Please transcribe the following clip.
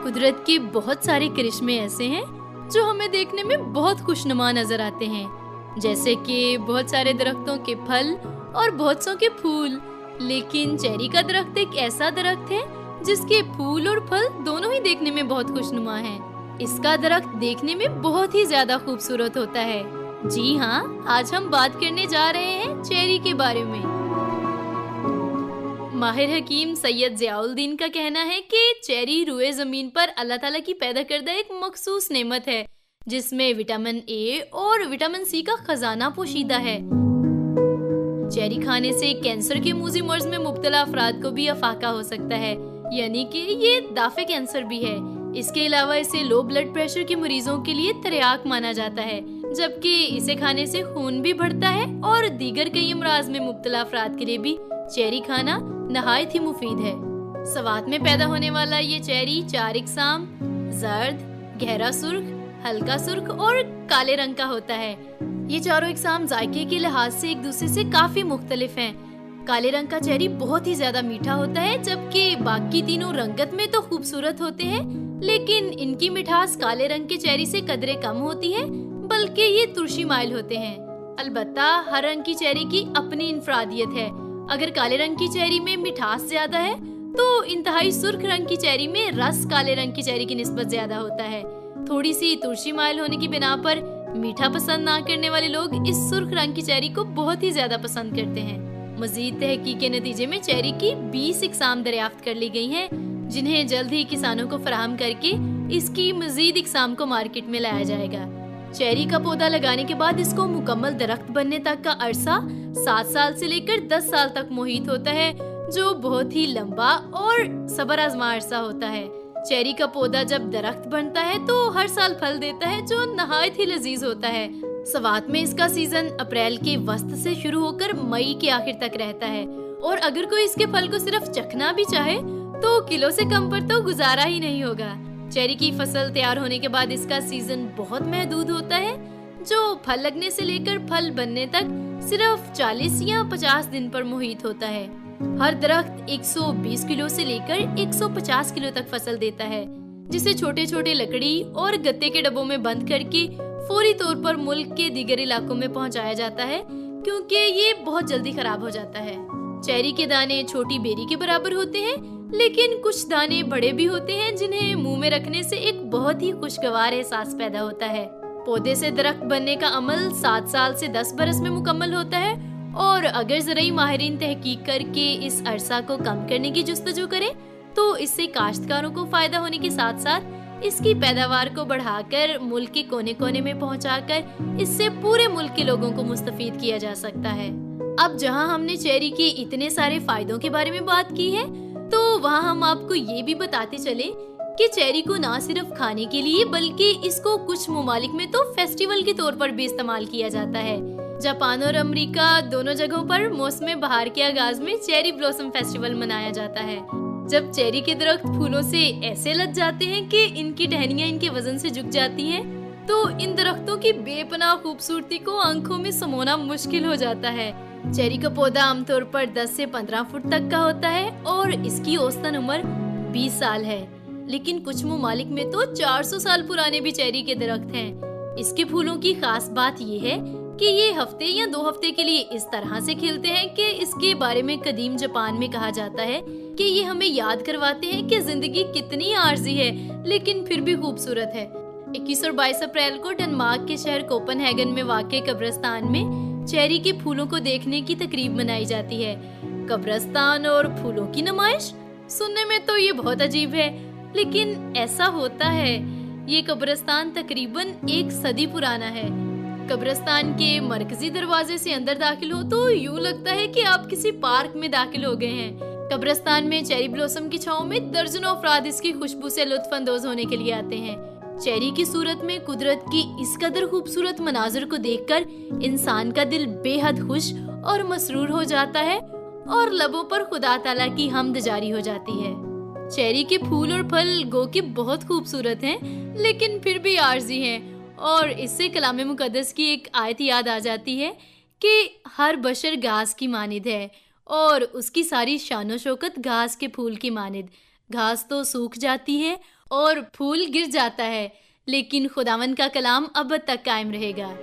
قدرت کے بہت سارے کرشمے ایسے ہیں جو ہمیں دیکھنے میں بہت خوشنما نظر آتے ہیں، جیسے کہ بہت سارے درختوں کے پھل اور بہت سوں کے پھول۔ لیکن چیری کا درخت ایک ایسا درخت ہے جس کے پھول اور پھل دونوں ہی دیکھنے میں بہت خوشنما ہیں۔ اس کا درخت دیکھنے میں بہت ہی زیادہ خوبصورت ہوتا ہے۔ جی ہاں، آج ہم بات کرنے جا رہے ہیں چیری کے بارے میں۔ ماہر حکیم سید ضیاء الدین کا کہنا ہے کہ چیری روئے زمین پر اللہ تعالیٰ کی پیدا کردہ ایک مخصوص نعمت ہے جس میں وٹامن اے اور وٹامن سی کا خزانہ پوشیدہ ہے۔ چیری کھانے سے کینسر کے موذی مرض میں مبتلا افراد کو بھی افاقہ ہو سکتا ہے، یعنی کہ یہ دافع کینسر بھی ہے۔ اس کے علاوہ اسے لو بلڈ پریشر کے مریضوں کے لیے تریاک مانا جاتا ہے، جبکہ اسے کھانے سے خون بھی بڑھتا ہے اور دیگر کئی امراض میں مبتلا افراد کے لیے بھی چیری کھانا نہایت ہی مفید ہے۔ سوات میں پیدا ہونے والا یہ چیری 4 اقسام زرد، گہرا سرخ، ہلکا سرخ اور کالے رنگ کا ہوتا ہے۔ یہ چاروں اقسام ذائقے کے لحاظ سے ایک دوسرے سے کافی مختلف ہیں۔ کالے رنگ کا چیری بہت ہی زیادہ میٹھا ہوتا ہے، جبکہ باقی تینوں رنگت میں تو خوبصورت ہوتے ہیں، لیکن ان کی مٹھاس کالے رنگ کے چیری سے قدرے کم ہوتی ہے، بلکہ یہ ترشی مائل ہوتے ہیں۔ البتہ ہر رنگ کی چیری کی اپنی انفرادیت ہے۔ اگر کالے رنگ کی چیری میں مٹھاس زیادہ ہے تو انتہائی سرخ رنگ کی چیری میں رس کالے رنگ کی چیری کی نسبت زیادہ ہوتا ہے۔ تھوڑی سی ترشی مائل ہونے کی بنا پر میٹھا پسند نہ کرنے والے لوگ اس سرخ رنگ کی چیری کو بہت ہی زیادہ پسند کرتے ہیں۔ مزید تحقیق کے نتیجے میں چیری کی 20 اقسام دریافت کر لی گئی ہیں، جنہیں جلد ہی کسانوں کو فراہم کر کے اس کی مزید اقسام کو مارکیٹ میں لایا جائے گا۔ چیری کا پودا لگانے کے بعد اس کو مکمل درخت بننے تک کا عرصہ 7 سال سے لے کر 10 سال تک محیط ہوتا ہے، جو بہت ہی لمبا اور صبر آزما عرصہ ہوتا ہے۔ چیری کا پودا جب درخت بنتا ہے تو ہر سال پھل دیتا ہے، جو نہایت ہی لذیذ ہوتا ہے۔ سوات میں اس کا سیزن اپریل کے وسط سے شروع ہو کر مئی کے آخر تک رہتا ہے، اور اگر کوئی اس کے پھل کو صرف چکھنا بھی چاہے تو کلو سے کم پر تو گزارا ہی نہیں ہوگا۔ چیری کی فصل تیار ہونے کے بعد اس کا سیزن بہت محدود ہوتا ہے، جو پھل لگنے سے لے کر پھل بننے تک صرف 40 یا 50 دن پر محیط ہوتا ہے۔ ہر درخت 120 کلو سے لے کر 150 کلو تک فصل دیتا ہے، جسے چھوٹے چھوٹے لکڑی اور گتے کے ڈبوں میں بند کر کے فوری طور پر ملک کے دیگر علاقوں میں پہنچایا جاتا ہے، کیونکہ یہ بہت جلدی خراب ہو جاتا ہے۔ چیری کے دانے چھوٹی بیری کے برابر ہوتے ہیں، لیکن کچھ دانے بڑے بھی ہوتے ہیں جنہیں منہ میں رکھنے سے ایک بہت ہی خوشگوار احساس پیدا ہوتا ہے۔ پودے سے درخت بننے کا عمل 7 سال سے 10 برس میں مکمل ہوتا ہے، اور اگر زرعی ماہرین تحقیق کر کے اس عرصہ کو کم کرنے کی جستجو کریں تو اس سے کاشتکاروں کو فائدہ ہونے کے ساتھ ساتھ اس کی پیداوار کو بڑھا کر ملک کے کونے کونے میں پہنچا کر اس سے پورے ملک کے لوگوں کو مستفید کیا جا سکتا ہے۔ اب جہاں ہم نے چیری کے اتنے سارے فائدوں کے بارے میں بات کی ہے، تو وہاں ہم آپ کو یہ بھی بتاتے چلیں کہ چیری کو نہ صرف کھانے کے لیے بلکہ اس کو کچھ ممالک میں تو فیسٹیول کے طور پر بھی استعمال کیا جاتا ہے۔ جاپان اور امریکہ دونوں جگہوں پر موسم بہار کے آغاز میں چیری بلوسم فیسٹیول منایا جاتا ہے، جب چیری کے درخت پھولوں سے ایسے لد جاتے ہیں کہ ان کی ٹہنیاں ان کے وزن سے جھک جاتی ہیں، تو ان درختوں کی بے پناہ خوبصورتی کو آنکھوں میں سمونا مشکل ہو جاتا ہے۔ چیری کا پودا عام طور پر 10 سے 15 فٹ تک کا ہوتا ہے اور اس کی اوسطن عمر 20 سال ہے، لیکن کچھ ممالک میں تو 400 سال پرانے بھی چیری کے درخت ہیں۔ اس کے پھولوں کی خاص بات یہ ہے کہ یہ ہفتے یا 2 ہفتے کے لیے اس طرح سے کھلتے ہیں کہ اس کے بارے میں قدیم جاپان میں کہا جاتا ہے کہ یہ ہمیں یاد کرواتے ہیں کہ زندگی کتنی عارضی ہے لیکن پھر بھی خوبصورت ہے۔ 21 اور 22 اپریل کو ڈنمارک کے شہر کوپن ہیگن میں واقع قبرستان میں چیری کے پھولوں کو دیکھنے کی تقریب منائی جاتی ہے۔ قبرستان اور پھولوں کی نمائش، سننے میں تو یہ بہت عجیب ہے، لیکن ایسا ہوتا ہے۔ یہ قبرستان تقریباً 1 صدی پرانا ہے۔ قبرستان کے مرکزی دروازے سے اندر داخل ہو تو یوں لگتا ہے کہ آپ کسی پارک میں داخل ہو گئے ہیں۔ قبرستان میں چیری بلوسم کی چھاؤں میں درجنوں افراد اس کی خوشبو سے لطف اندوز ہونے کے لیے آتے ہیں۔ چیری کی صورت میں قدرت کی اس قدر خوبصورت مناظر کو دیکھ کر انسان کا دل بے حد خوش اور مسرور ہو جاتا ہے اور لبوں پر خدا تعالیٰ کی حمد جاری ہو جاتی ہے۔ چیری کے پھول اور پھل گو کہ بہت خوبصورت ہیں، لیکن پھر بھی عارضی ہیں، اور اس سے کلام مقدس کی ایک آیت یاد آ جاتی ہے کہ ہر بشر گھاس کی مانند ہے اور اس کی ساری شان و شوکت گھاس کے پھول کی مانند۔ گھاس تو سوکھ جاتی ہے اور پھول گر جاتا ہے، لیکن خداوند کا کلام اب تک قائم رہے گا۔